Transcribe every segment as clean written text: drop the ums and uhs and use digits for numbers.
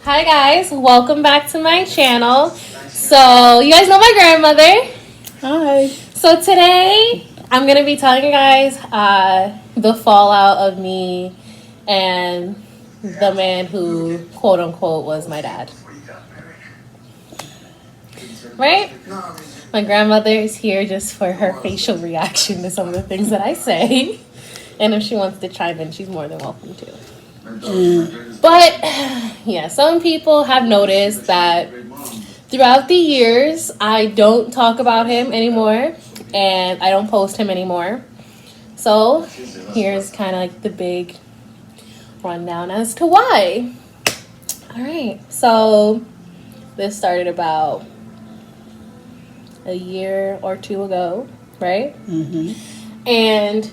Hi guys, welcome back to my channel. So you guys know my grandmother. Hi. So today I'm gonna be telling you guys the fallout of me and the man who quote unquote was my dad. Right? My grandmother is here just for her facial reaction to some of the things that I say. And if she wants to chime in, she's more than welcome to. But yeah, some people have noticed that throughout the years, I don't talk about him anymore and I don't post him anymore. So here's kind of like the big rundown as to why. All right, so this started about a year or two ago, right? Mm-hmm. And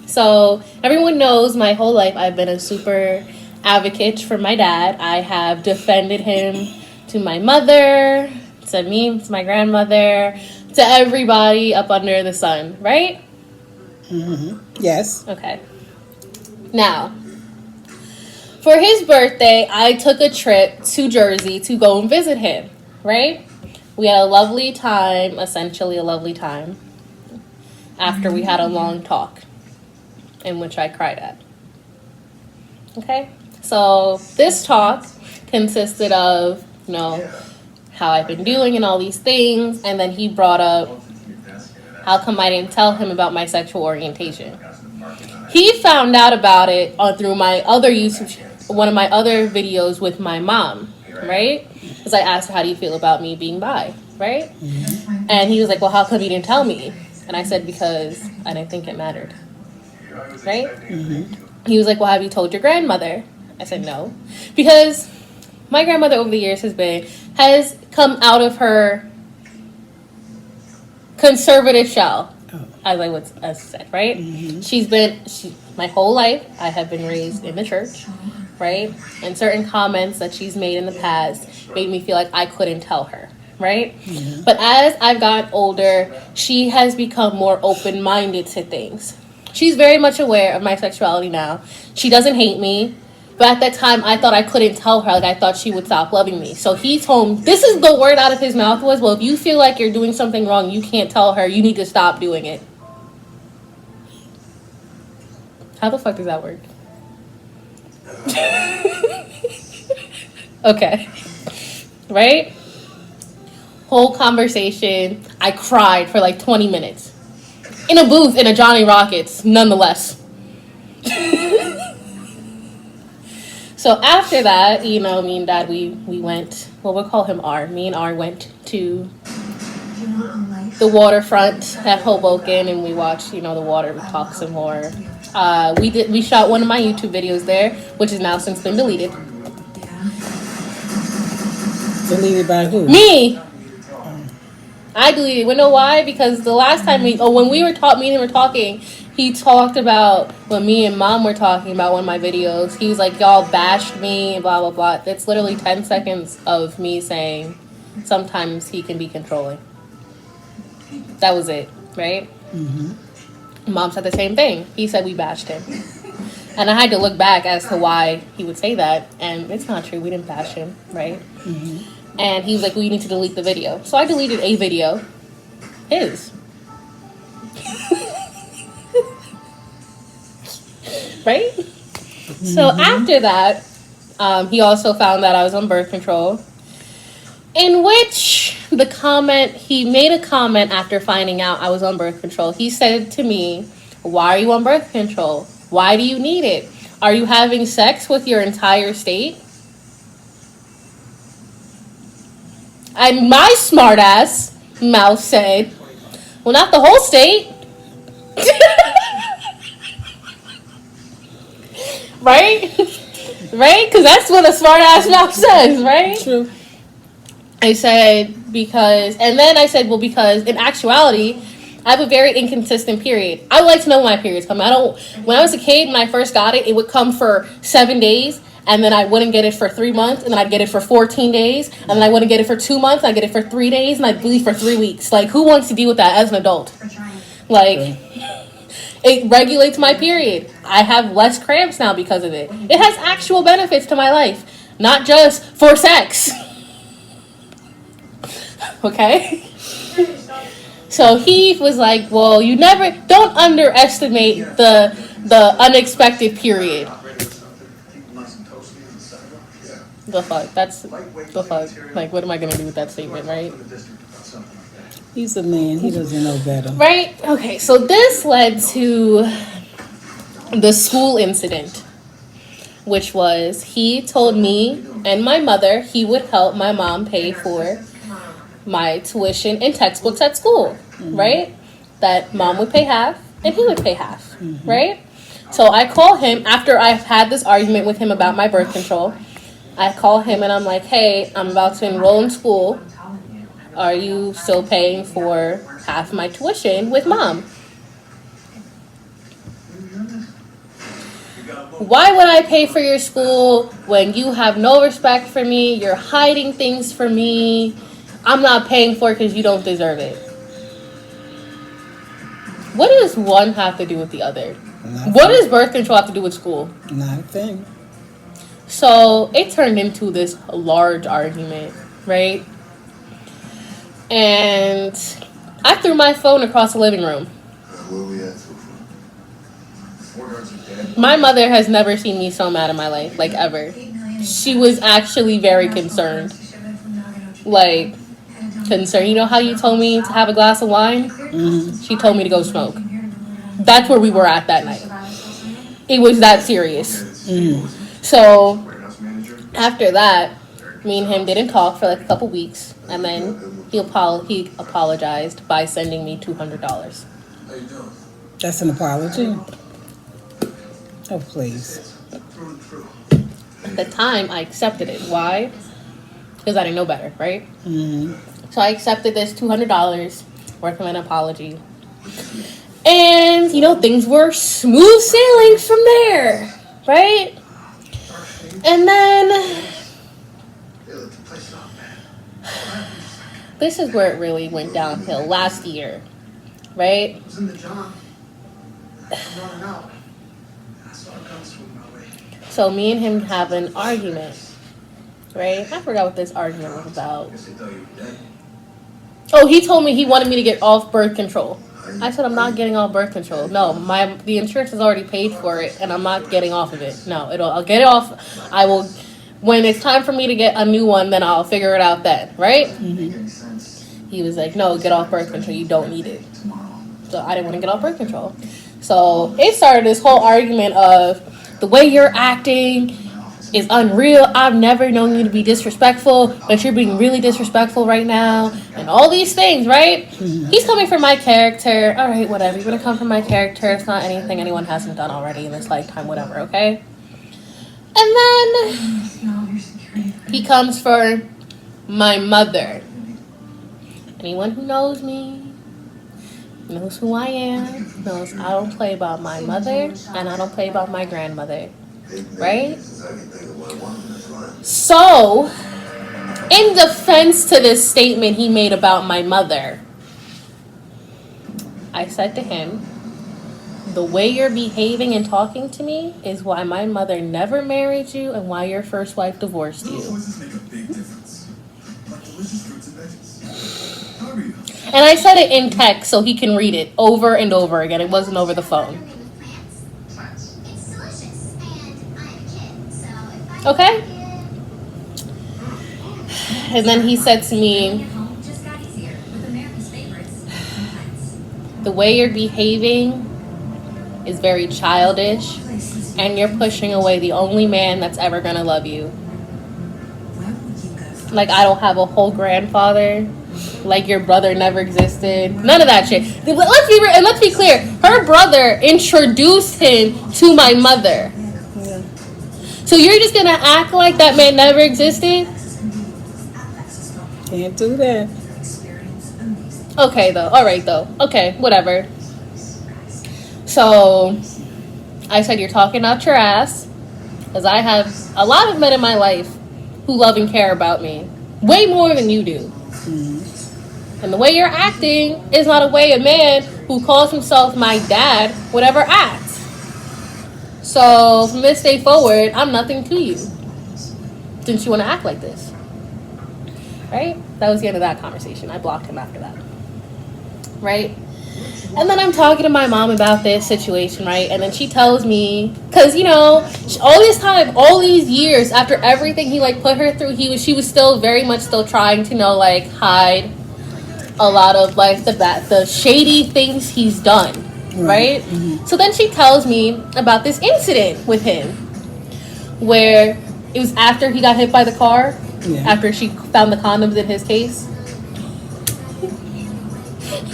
so everyone knows my whole life I've been a super advocate for my dad. I have defended him to my mother, to me, to my grandmother, to everybody up under the sun, right? Mm-hmm. Yes. Okay. Now, for his birthday, I took a trip to Jersey to go and visit him, right? We had a lovely time, essentially a lovely time, after we had a long talk in which I cried at. Okay? So this talk consisted of, how I've been doing and all these things, and then he brought up how come I didn't tell him about my sexual orientation. He found out about it through my other one of my other videos with my mom, right? Because I asked her, how do you feel about me being bi, right? Mm-hmm. And he was like, well, how come you didn't tell me? And I said, because I didn't think it mattered, right? Mm-hmm. He was like, well, have you told your grandmother? I said, no. Because my grandmother over the years has come out of her conservative shell, as I said, right? Mm-hmm. My whole life, I have been raised in the church, right? And certain comments that she's made in the past made me feel like I couldn't tell her, right? Mm-hmm. But as I've gotten older, she has become more open-minded to things. She's very much aware of my sexuality now. She doesn't hate me. But at that time, I thought I couldn't tell her. Like, I thought she would stop loving me. So he told me, this is the word out of his mouth was, well, if you feel like you're doing something wrong, you can't tell her. You need to stop doing it. How the fuck does that work? Okay. Right? Whole conversation. I cried for like 20 minutes. In a booth in a Johnny Rockets, nonetheless. So after that, me and Dad, we went, well, we'll call him R. Me and R went to the waterfront at Hoboken, and we watched, the water. We talked some more. We shot one of my YouTube videos there, which has now since been deleted. Deleted by who? Me! I deleted it. You know why? Because the last time when me and him were talking, he talked about when me and Mom were talking about one of my videos. He was like, y'all bashed me, blah, blah, blah. It's literally 10 seconds of me saying sometimes he can be controlling. That was it, right? Mm-hmm. Mom said the same thing. He said we bashed him. And I had to look back as to why he would say that. And it's not true. We didn't bash him, right? Mm-hmm. And he was like, well, you need to delete the video. So I deleted a video. His. Right? Mm-hmm. So after that, he also found that I was on birth control. In which he made a comment after finding out I was on birth control. He said to me, why are you on birth control? Why do you need it? Are you having sex with your entire state? And my smart ass mouth said, well, not the whole state. Right? Right? Because that's what a smart ass mouth says, right? True. I said, because in actuality, I have a very inconsistent period. I would like to know when my periods come. When I was a kid, when I first got it, it would come for 7 days, and then I wouldn't get it for 3 months, and then I'd get it for 14 days, and then I wouldn't get it for 2 months, and I'd get it for 3 days, and I'd bleed for 3 weeks. Like, who wants to deal with that as an adult? Like, it regulates my period. I have less cramps now because of it. It has actual benefits to my life. not just for sex. Okay? So he was like, well, don't underestimate the unexpected period. The fuck? That's the fuck. Like, what am I gonna do with that statement, right? He's a man. He doesn't know better. Right? Okay, so this led to the school incident, which was he told me and my mother he would help my mom pay for my tuition and textbooks at school, right? That mom would pay half and he would pay half, right? So I call him after I've had this argument with him about my birth control. I call him and I'm like, hey, I'm about to enroll in school. Are you still paying for half my tuition with mom? Why would I pay for your school when you have no respect for me? You're hiding things from me. I'm not paying for it because you don't deserve it. What does one have to do with the other? What does birth control have to do with school? Not a thing. So it turned into this large argument, right? And I threw my phone across the living room. My mother has never seen me so mad in my life, like ever. She was actually very concerned. Like, concerned. You know how you told me to have a glass of wine? Mm-hmm. She told me to go smoke. That's where we were at that night. It was that serious. Mm-hmm. So, after that, me and him didn't talk for like a couple weeks. And then he apologized by sending me $200. That's an apology? Oh, please. At the time, I accepted it. Why? Because I didn't know better, right? Mm-hmm. So I accepted this $200 worth of an apology. And, things were smooth sailing from there, right? And then this is where it really went downhill last year, right? So me and him have an argument, right? I forgot what this argument was about. Oh, he told me he wanted me to get off birth control. I said, I'm not getting off birth control. No, the insurance has already paid for it, and I'm not getting off of it. No, I'll get it off. I will, when it's time for me to get a new one, then I'll figure it out then, right? Mm-hmm. He was like, no, get off birth control. You don't need it. So I didn't want to get off birth control. So it started this whole argument of the way you're acting is unreal. I've never known you to be disrespectful, but you're being really disrespectful right now, and all these things, right? Mm-hmm. He's coming for my character. All right, whatever. You're gonna come for my character. It's not anything anyone hasn't done already in this lifetime, whatever, okay? And then he comes for my mother. Anyone who knows me knows who I am, knows I don't play about my mother, and I don't play about my grandmother. Right? So, in defense to this statement he made about my mother, I said to him, the way you're behaving and talking to me is why my mother never married you and why your first wife divorced you. And I said it in text so he can read it over and over again. It wasn't over the phone. Okay? And then he said to me, the way you're behaving is very childish, and you're pushing away the only man that's ever gonna love you. Like, I don't have a whole grandfather. Like, your brother never existed. None of that shit. Let's be clear. Her brother introduced him to my mother. So you're just gonna act like that man never existed? Can't do that. Okay, though. All right, though. Okay, whatever. So I said, you're talking out your ass. Because I have a lot of men in my life who love and care about me. Way more than you do. Mm-hmm. And the way you're acting is not a way a man who calls himself my dad would ever act. So from this day forward, I'm nothing to you. since you want to act like this. Right? That was the end of that conversation. I blocked him after that. Right? And then I'm talking to my mom about this situation, right? And then she tells me, because, you know, all this time, all these years, after everything he, like, put her through, she was still very much still trying to, you know, like, hide a lot of, like, the shady things he's done, right? Mm-hmm. So then she tells me about this incident with him, where it was after he got hit by the car, after she found the condoms in his case.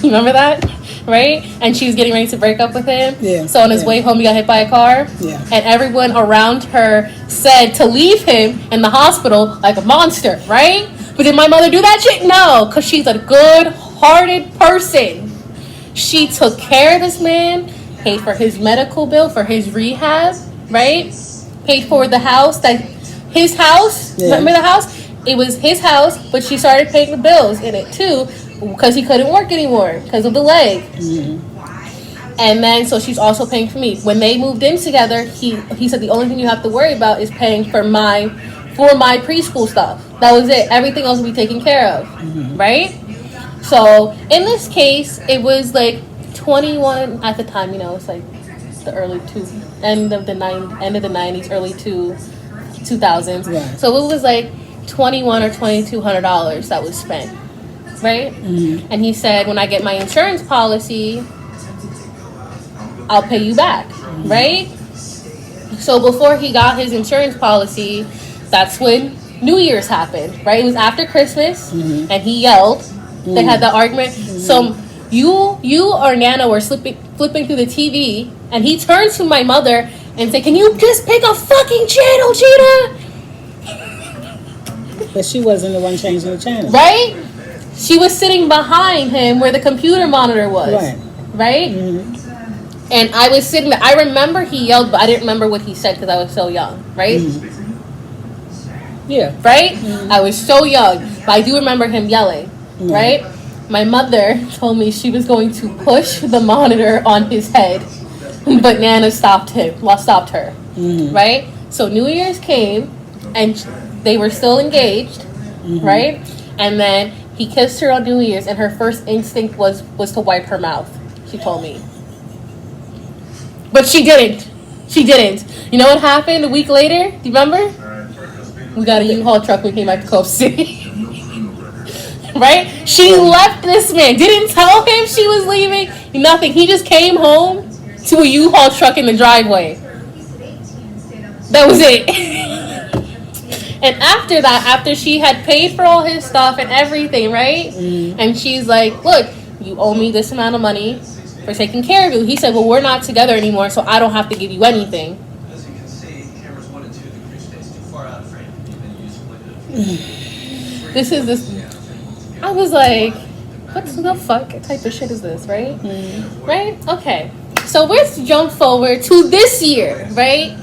You remember that? Right? And she was getting ready to break up with him. Yeah. So on his way home, he got hit by a car. Yeah. And everyone around her said to leave him in the hospital like a monster, right? But did my mother do that shit? No, because she's a good-hearted person. She took care of this man, paid for his medical bill, for his rehab, right? Paid for the house, his house. Yeah. Remember the house? It was his house, but she started paying the bills in it too, because he couldn't work anymore because of the leg. Mm-hmm. And then, so she's also paying for me. When they moved in together, he said the only thing you have to worry about is paying for my preschool stuff. That was it. Everything else will be taken care of, right? So in this case, it was like 21 at the time. You know, it's like the end of the 90s, early 2000s. Right. So it was like $2,100 or $2,200 that was spent. Right? Mm-hmm. And he said, when I get my insurance policy, I'll pay you back. Mm-hmm. Right? So before he got his insurance policy, that's when New Year's happened. Right? It was after Christmas, and he yelled. Mm-hmm. They had that argument. Mm-hmm. So you or Nana were flipping through the TV, and he turned to my mother and said, "Can you just pick a fucking channel, Cheetah?" But she wasn't the one changing the channel. Right? She was sitting behind him where the computer monitor was. Right? Mm-hmm. And I was sitting there. I remember he yelled, but I didn't remember what he said because I was so young. Right? Mm-hmm. Yeah. Right? Mm-hmm. I was so young. But I do remember him yelling. Mm-hmm. Right? My mother told me she was going to push the monitor on his head. But Nana stopped her. Mm-hmm. Right? So New Year's came, and they were still engaged. Mm-hmm. Right? And then he kissed her on New Year's, and her first instinct was to wipe her mouth, she told me. But she didn't. You know what happened a week later? Do you remember? We got a U-Haul truck when we came back to Cove City. Right? She left this man. Didn't tell him she was leaving. Nothing. He just came home to a U-Haul truck in the driveway. That was it. And after that, after she had paid for all his stuff and everything, right? Mm-hmm. And she's like, look, you owe me this amount of money for taking care of you. He said, well, we're not together anymore, so I don't have to give you anything. As you can see, cameras 1 and 2, the crew stays too far out of frame. I was like, what the fuck type of shit is this, right? Mm-hmm. Right? Okay. So let's jump forward to this year, right?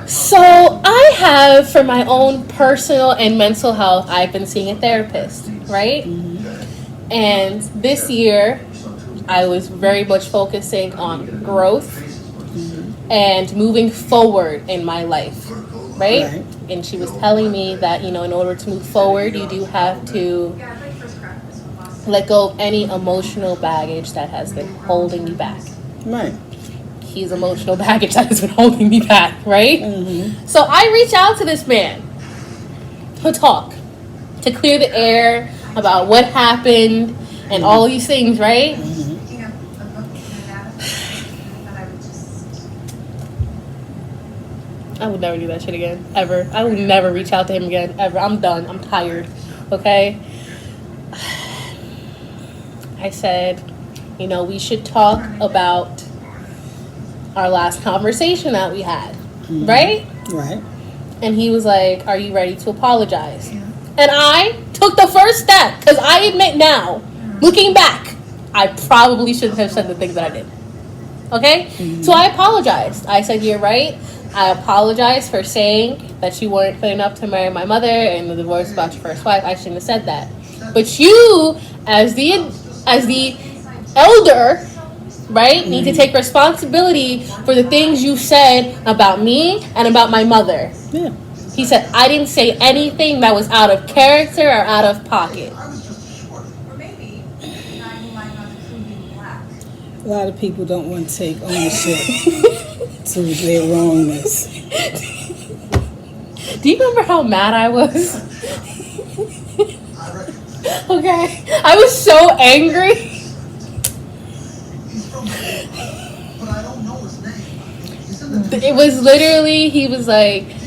So I have, for my own personal and mental health, I've been seeing a therapist, right? Mm-hmm. And this year, I was very much focusing on growth and moving forward in my life, right? And she was telling me that, you know, in order to move forward, you do have to let go of any emotional baggage that has been holding you back. Right. He's emotional baggage that has been holding me back, right? Mm-hmm. So I reach out to this man to talk, to clear the air about what happened and all these things, right? Mm-hmm. I would never do that shit again, ever. I would never reach out to him again, ever. I'm done. I'm tired, okay? I said, you know, we should talk about our last conversation that we had, right? Right. And he was like, are you ready to apologize? Yeah. And I took the first step, because I admit now, looking back, I probably shouldn't have said the things that I did. Okay? Mm-hmm. So I apologized. I said, you're right. I apologize for saying that you weren't fit enough to marry my mother and the divorce about your first wife. I shouldn't have said that. But you, as the elder, right, need to take responsibility for the things you said about me and about my mother. Yeah. He said, I didn't say anything that was out of character or out of pocket. Or maybe the guy who might not have truly been black. A lot of people don't want to take ownership to their wrongness. Do you remember how mad I was? Okay. I was so angry. It was literally, he was like,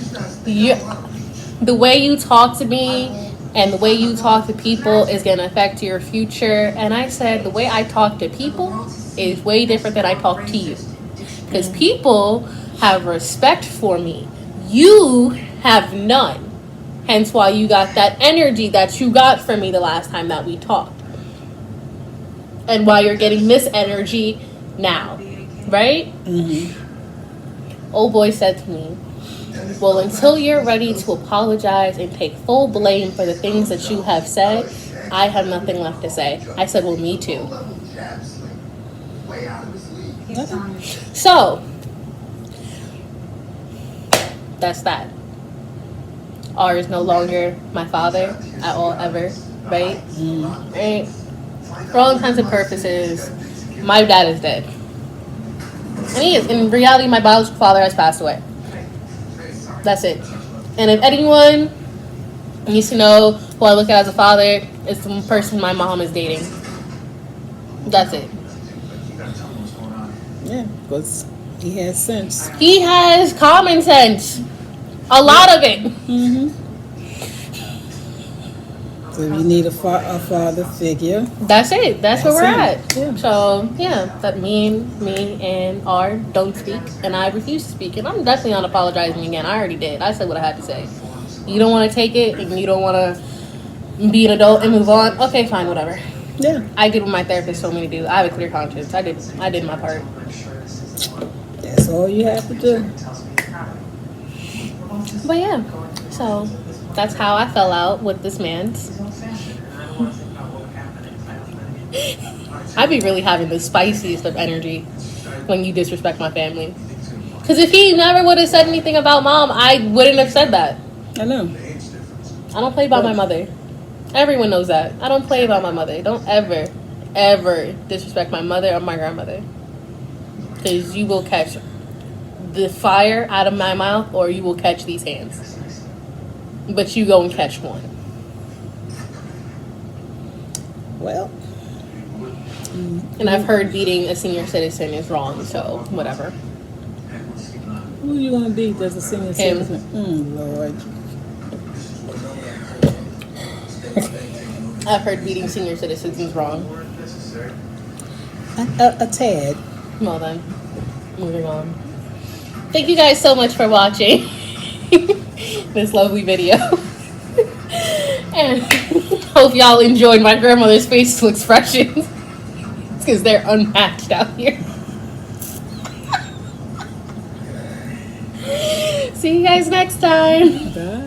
the way you talk to me and the way you talk to people is going to affect your future. And I said, the way I talk to people is way different than I talk to you. Because people have respect for me. You have none. Hence why you got that energy that you got from me the last time that we talked. And why you're getting this energy now. Right? Mm-hmm. Old boy said to me, well, until you're ready to apologize and take full blame for the things that you have said, I have nothing left to say. I said, well, me too. So, that's that. R is no longer my father at all, ever, right? Right? For all intents and purposes, my dad is dead. And he is. In reality, my biological father has passed away. That's it. And if anyone needs to know who I look at as a father, it's the person my mom is dating. That's it. Yeah, because he has sense. He has common sense. A lot of it. Mm-hmm. So you need a father figure. That's it. That's where we're it. at. Yeah. So, yeah, that me and R don't speak, and I refuse to speak. And I'm definitely not apologizing again. I already did. I said what I had to say. You don't want to take it, and you don't want to be an adult and move on. Okay, fine, whatever. Yeah. I did what my therapist told me to do. I have a clear conscience. I did my part. That's all you have to do. But yeah, so that's how I fell out with this man. I be really having the spiciest of energy when you disrespect my family. Because if he never would have said anything about mom, I wouldn't have said that. I know. I don't play about my mother. Everyone knows that. I don't play about my mother. Don't ever, ever disrespect my mother or my grandmother. Because you will catch the fire out of my mouth or you will catch these hands. But you go and catch one. Well. And I've heard beating a senior citizen is wrong, so whatever. Who you gonna beat that's a senior citizen? Lord. I've heard beating senior citizens is wrong. A tad. Well then, moving on. Thank you guys so much for watching this lovely video. And hope y'all enjoyed my grandmother's facial expressions. Because they're unmatched out here. See you guys next time. Bye.